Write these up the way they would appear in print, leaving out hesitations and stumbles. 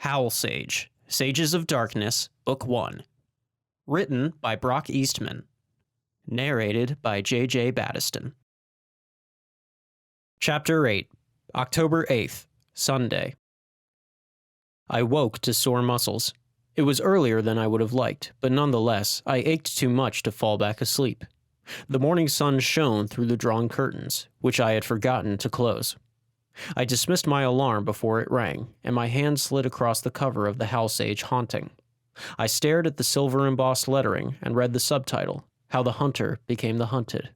HowlSage, Sages of Darkness, Book 1. Written by Brock Eastman. Narrated by J.J. Battiston. Chapter 8, October 8th, Sunday. I woke to sore muscles. It was earlier than I would have liked, but nonetheless, I ached too much to fall back asleep. The morning sun shone through the drawn curtains, which I had forgotten to close. I dismissed my alarm before it rang, and my hand slid across the cover of the HowlSage Haunting. I stared at the silver-embossed lettering and read the subtitle, How the Hunter Became the Hunted.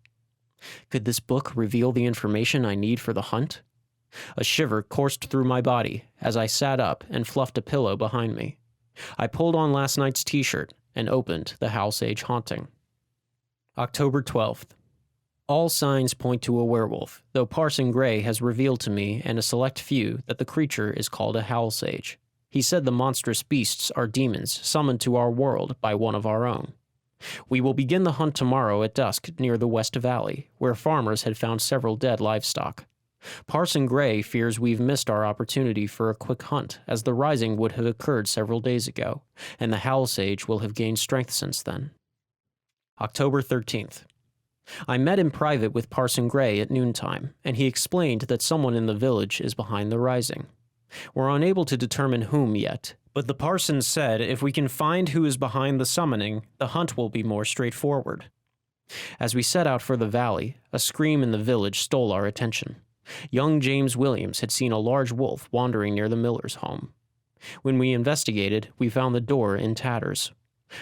Could this book reveal the information I need for the hunt? A shiver coursed through my body as I sat up and fluffed a pillow behind me. I pulled on last night's t-shirt and opened the HowlSage Haunting. October 12th. All signs point to a werewolf, though Parson Gray has revealed to me and a select few that the creature is called a HowlSage. He said the monstrous beasts are demons summoned to our world by one of our own. We will begin the hunt tomorrow at dusk near the West Valley, where farmers had found several dead livestock. Parson Gray fears we've missed our opportunity for a quick hunt, as the rising would have occurred several days ago, and the HowlSage will have gained strength since then. October 13th. I met in private with Parson Gray at noontime, and he explained that someone in the village is behind the rising. We're unable to determine whom yet, but the parson said if we can find who is behind the summoning, the hunt will be more straightforward. As we set out for the valley, a scream in the village stole our attention. Young James Williams had seen a large wolf wandering near the miller's home. When we investigated, we found the door in tatters.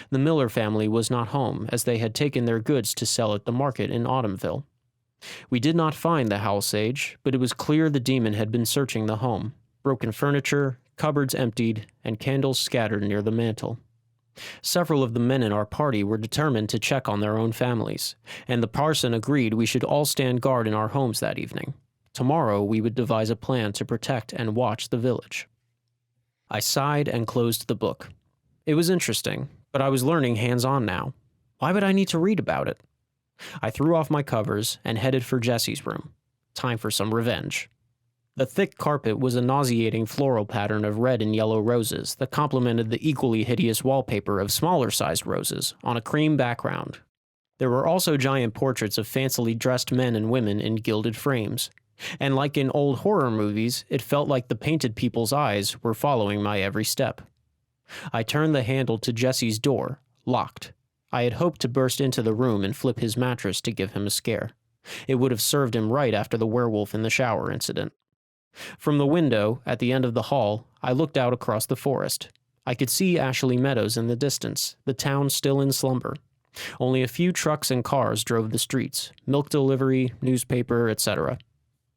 The Miller family was not home, as they had taken their goods to sell at the market in Autumnville. We did not find the HowlSage, but it was clear the demon had been searching the home. Broken furniture, cupboards emptied, and candles scattered near the mantle. Several of the men in our party were determined to check on their own families, and the parson agreed we should all stand guard in our homes that evening. Tomorrow we would devise a plan to protect and watch the village. I sighed and closed the book. It was interesting, but I was learning hands-on now. Why would I need to read about it? I threw off my covers and headed for Jesse's room. Time for some revenge. The thick carpet was a nauseating floral pattern of red and yellow roses that complemented the equally hideous wallpaper of smaller-sized roses on a cream background. There were also giant portraits of fancily dressed men and women in gilded frames. And like in old horror movies, it felt like the painted people's eyes were following my every step. I turned the handle to Jesse's door, locked. I had hoped to burst into the room and flip his mattress to give him a scare. It would have served him right after the werewolf in the shower incident. From the window, at the end of the hall, I looked out across the forest. I could see Ashley Meadows in the distance, the town still in slumber. Only a few trucks and cars drove the streets, milk delivery, newspaper, etc.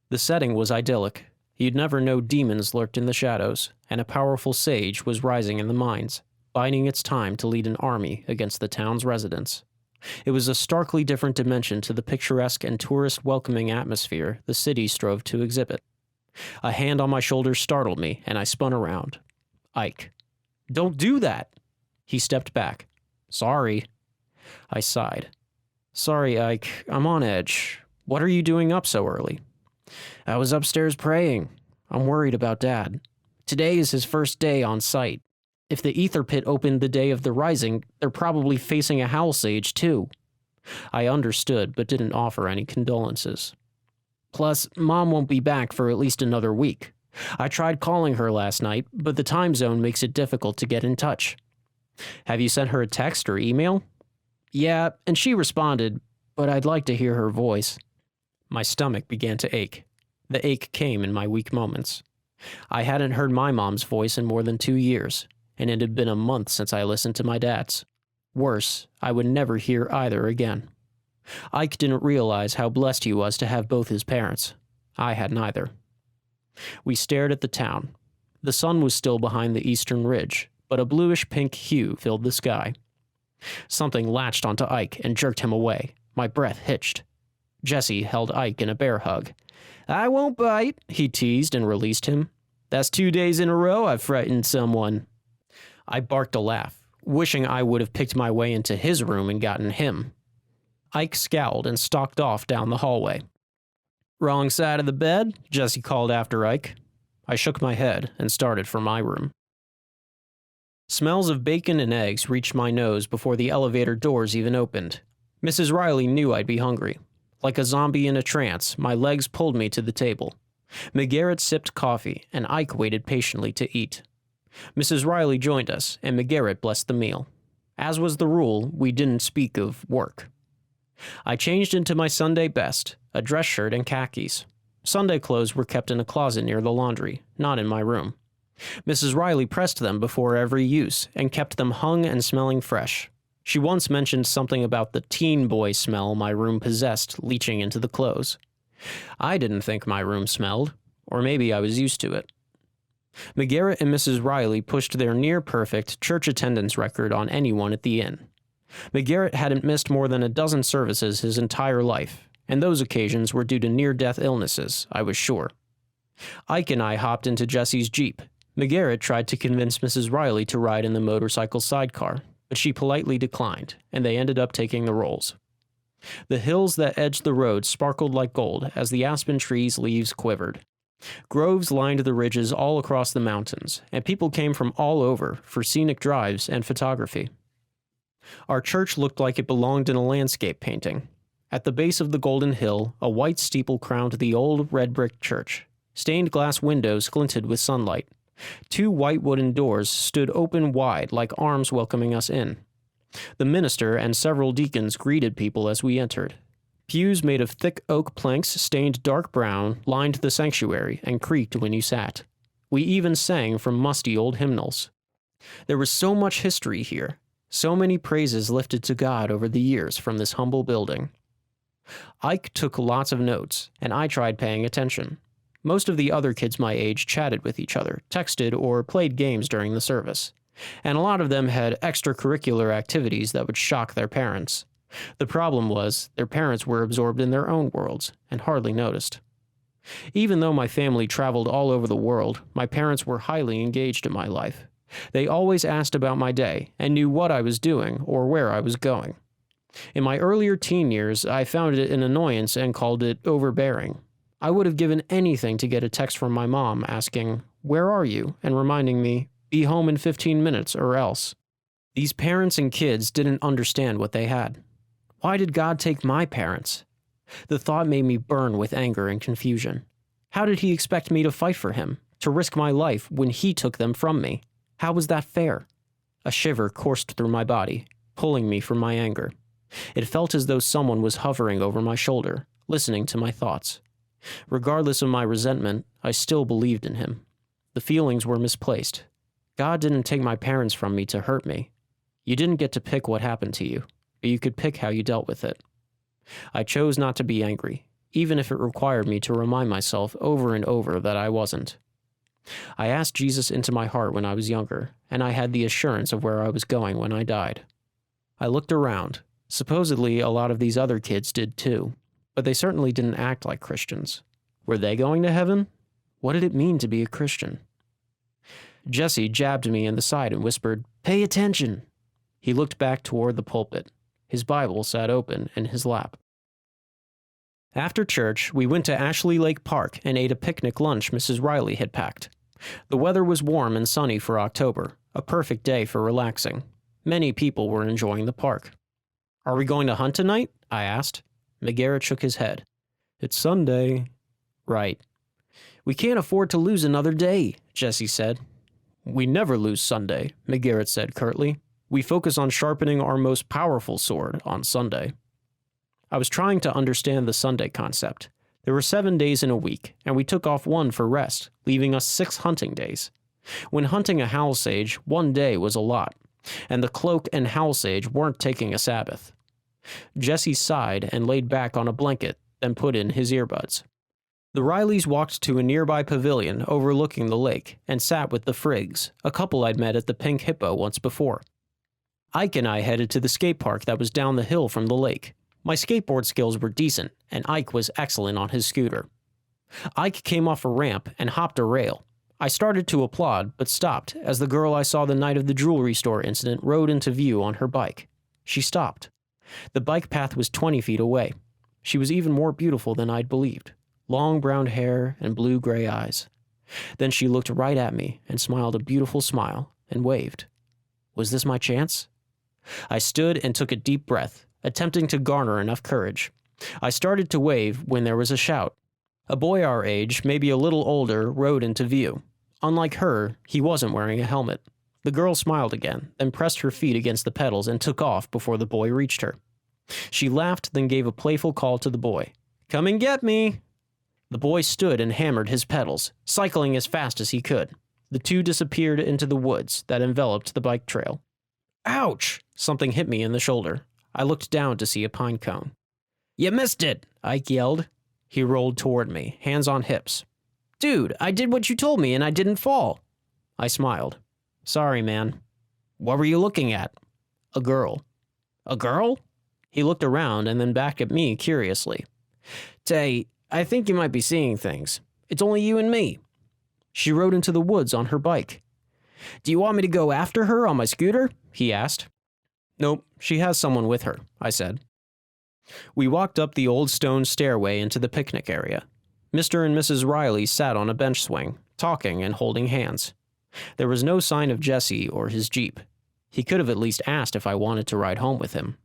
The setting was idyllic. You'd never know demons lurked in the shadows, and a powerful sage was rising in the mines, biding its time to lead an army against the town's residents. It was a starkly different dimension to the picturesque and tourist-welcoming atmosphere the city strove to exhibit. A hand on my shoulder startled me, and I spun around. Ike. "Don't do that!" He stepped back. "Sorry." I sighed. "Sorry, Ike. I'm on edge. What are you doing up so early?" "I was upstairs praying. I'm worried about Dad. Today is his first day on site. If the ether pit opened the day of the rising, they're probably facing a HowlSage too." I understood, but didn't offer any condolences. "Plus, Mom won't be back for at least another week. I tried calling her last night, but the time zone makes it difficult to get in touch." "Have you sent her a text or email?" "Yeah, and she responded, but I'd like to hear her voice." My stomach began to ache. The ache came in my weak moments. I hadn't heard my mom's voice in more than 2 years, and it had been a month since I listened to my dad's. Worse, I would never hear either again. Ike didn't realize how blessed he was to have both his parents. I had neither. We stared at the town. The sun was still behind the eastern ridge, but a bluish-pink hue filled the sky. Something latched onto Ike and jerked him away. My breath hitched. Jesse held Ike in a bear hug. "I won't bite," he teased and released him. "That's 2 days in a row I've frightened someone." I barked a laugh, wishing I would have picked my way into his room and gotten him. Ike scowled and stalked off down the hallway. "Wrong side of the bed?" Jesse called after Ike. I shook my head and started for my room. Smells of bacon and eggs reached my nose before the elevator doors even opened. Mrs. Riley knew I'd be hungry. Like a zombie in a trance, my legs pulled me to the table. McGarrett sipped coffee, and Ike waited patiently to eat. Mrs. Riley joined us, and McGarrett blessed the meal. As was the rule, we didn't speak of work. I changed into my Sunday best, a dress shirt and khakis. Sunday clothes were kept in a closet near the laundry, not in my room. Mrs. Riley pressed them before every use and kept them hung and smelling fresh. She once mentioned something about the teen boy smell my room possessed leaching into the clothes. I didn't think my room smelled, or maybe I was used to it. McGarrett and Mrs. Riley pushed their near-perfect church attendance record on anyone at the inn. McGarrett hadn't missed more than a dozen services his entire life, and those occasions were due to near-death illnesses, I was sure. Ike and I hopped into Jesse's Jeep. McGarrett tried to convince Mrs. Riley to ride in the motorcycle sidecar, but she politely declined, and they ended up taking the rolls. The hills that edged the road sparkled like gold as the aspen trees' leaves quivered. Groves lined the ridges all across the mountains, and people came from all over for scenic drives and photography. Our church looked like it belonged in a landscape painting. At the base of the golden hill, a white steeple crowned the old red-brick church. Stained glass windows glinted with sunlight. 2 white wooden doors stood open wide like arms welcoming us in. The minister and several deacons greeted people as we entered. Pews made of thick oak planks stained dark brown lined the sanctuary and creaked when you sat. We even sang from musty old hymnals. There was so much history here, so many praises lifted to God over the years from this humble building. Ike took lots of notes, and I tried paying attention. Most of the other kids my age chatted with each other, texted, or played games during the service. And a lot of them had extracurricular activities that would shock their parents. The problem was, their parents were absorbed in their own worlds, and hardly noticed. Even though my family traveled all over the world, my parents were highly engaged in my life. They always asked about my day, and knew what I was doing or where I was going. In my earlier teen years, I found it an annoyance and called it overbearing. I would have given anything to get a text from my mom asking, "Where are you?" and reminding me, "Be home in 15 minutes or else." These parents and kids didn't understand what they had. Why did God take my parents? The thought made me burn with anger and confusion. How did he expect me to fight for him, to risk my life when he took them from me? How was that fair? A shiver coursed through my body, pulling me from my anger. It felt as though someone was hovering over my shoulder, listening to my thoughts. Regardless of my resentment, I still believed in him. The feelings were misplaced. God didn't take my parents from me to hurt me. You didn't get to pick what happened to you, but you could pick how you dealt with it. I chose not to be angry, even if it required me to remind myself over and over that I wasn't. I asked Jesus into my heart when I was younger, and I had the assurance of where I was going when I died. I looked around. Supposedly, a lot of these other kids did too, but they certainly didn't act like Christians. Were they going to heaven? What did it mean to be a Christian? Jesse jabbed me in the side and whispered, "Pay attention." He looked back toward the pulpit. His Bible sat open in his lap. After church, we went to Ashley Lake Park and ate a picnic lunch Mrs. Riley had packed. The weather was warm and sunny for October, a perfect day for relaxing. Many people were enjoying the park. "Are we going to hunt tonight?" I asked. McGarrett shook his head. "It's Sunday." "Right." "We can't afford to lose another day," Jesse said. "We never lose Sunday," McGarrett said curtly. "We focus on sharpening our most powerful sword on Sunday." I was trying to understand the Sunday concept. There were 7 days in a week, and we took off one for rest, leaving us 6 hunting days. When hunting a HowlSage, 1 day was a lot, and the Cloak and HowlSage weren't taking a Sabbath. Jesse sighed and laid back on a blanket, then put in his earbuds. The Rileys walked to a nearby pavilion overlooking the lake and sat with the Friggs, a couple I'd met at the Pink Hippo once before. Ike and I headed to the skate park that was down the hill from the lake. My skateboard skills were decent, and Ike was excellent on his scooter. Ike came off a ramp and hopped a rail. I started to applaud, but stopped as the girl I saw the night of the jewelry store incident rode into view on her bike. She stopped. The bike path was 20 feet away. She was even more beautiful than I'd believed. Long brown hair and blue-gray eyes. Then she looked right at me and smiled a beautiful smile and waved. Was this my chance? I stood and took a deep breath, attempting to garner enough courage. I started to wave when there was a shout. A boy our age, maybe a little older, rode into view. Unlike her, he wasn't wearing a helmet. The girl smiled again, then pressed her feet against the pedals and took off before the boy reached her. She laughed, then gave a playful call to the boy. "Come and get me!" The boy stood and hammered his pedals, cycling as fast as he could. The two disappeared into the woods that enveloped the bike trail. Ouch! Something hit me in the shoulder. I looked down to see a pine cone. "You missed it!" Ike yelled. He rolled toward me, hands on hips. "Dude, I did what you told me and I didn't fall." I smiled. "Sorry, man." "What were you looking at?" "A girl." "A girl?" He looked around and then back at me curiously. "Tay, I think you might be seeing things. It's only you and me." "She rode into the woods on her bike." "Do you want me to go after her on my scooter?" he asked. "Nope, she has someone with her," I said. We walked up the old stone stairway into the picnic area. Mr. and Mrs. Riley sat on a bench swing, talking and holding hands. There was no sign of Jesse or his Jeep. He could have at least asked if I wanted to ride home with him,